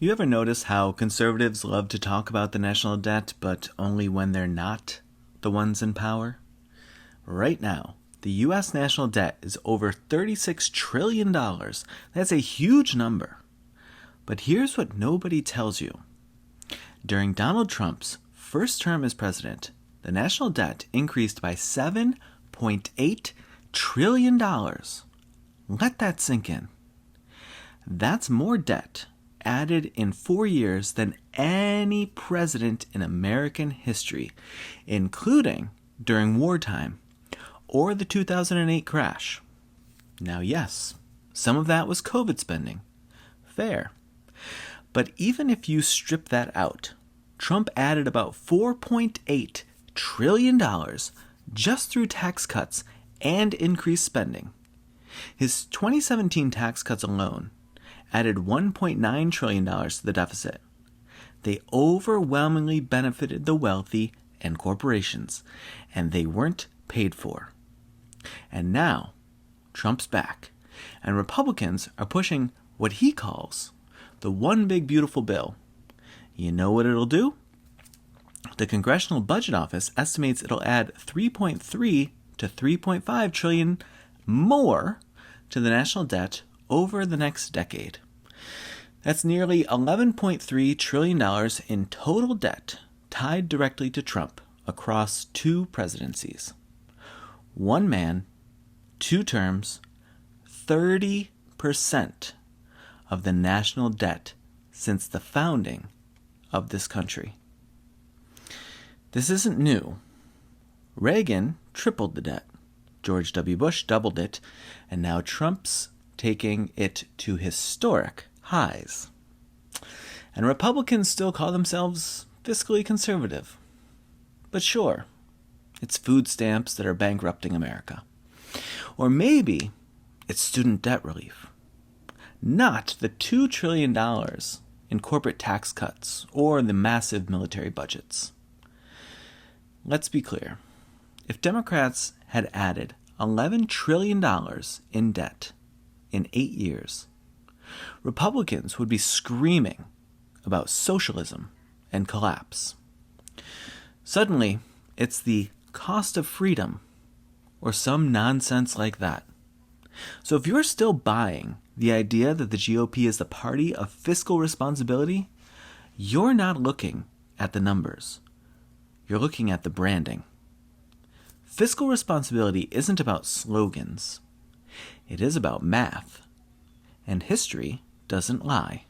You ever notice how conservatives love to talk about the national debt, but only when they're not the ones in power? Right now, the U.S. national debt is over $36 trillion. That's a huge number. But here's what nobody tells you. During Donald Trump's first term as president, the national debt increased by $7.8 trillion. Let that sink in. That's more debt added in 4 years than any president in American history, including during wartime or the 2008 crash. Now, yes, some of that was COVID spending. Fair. But even if you strip that out, Trump added about $4.8 trillion just through tax cuts and increased spending. His 2017 tax cuts alone added $1.9 trillion to the deficit. They overwhelmingly benefited the wealthy and corporations, and they weren't paid for. And now, Trump's back, and Republicans are pushing what he calls the One Big Beautiful Bill. You know what it'll do? The Congressional Budget Office estimates it'll add $3.3 to $3.5 trillion more to the national debt over the next decade. That's nearly $11.3 trillion in total debt tied directly to Trump across 2 presidencies. 1 man, 2 terms, 30% of the national debt since the founding of this country. This isn't new. Reagan tripled the debt. George W. Bush doubled it, and now Trump's taking it to historic highs. And Republicans still call themselves fiscally conservative. But sure, it's food stamps that are bankrupting America. Or maybe it's student debt relief. Not the $2 trillion in corporate tax cuts or the massive military budgets. Let's be clear. If Democrats had added $11 trillion in debt in 8 years, Republicans would be screaming about socialism and collapse. Suddenly, it's the cost of freedom or some nonsense like that. So if you're still buying the idea that the GOP is the party of fiscal responsibility, you're not looking at the numbers. You're looking at the branding. Fiscal responsibility isn't about slogans. It is about math. And history doesn't lie.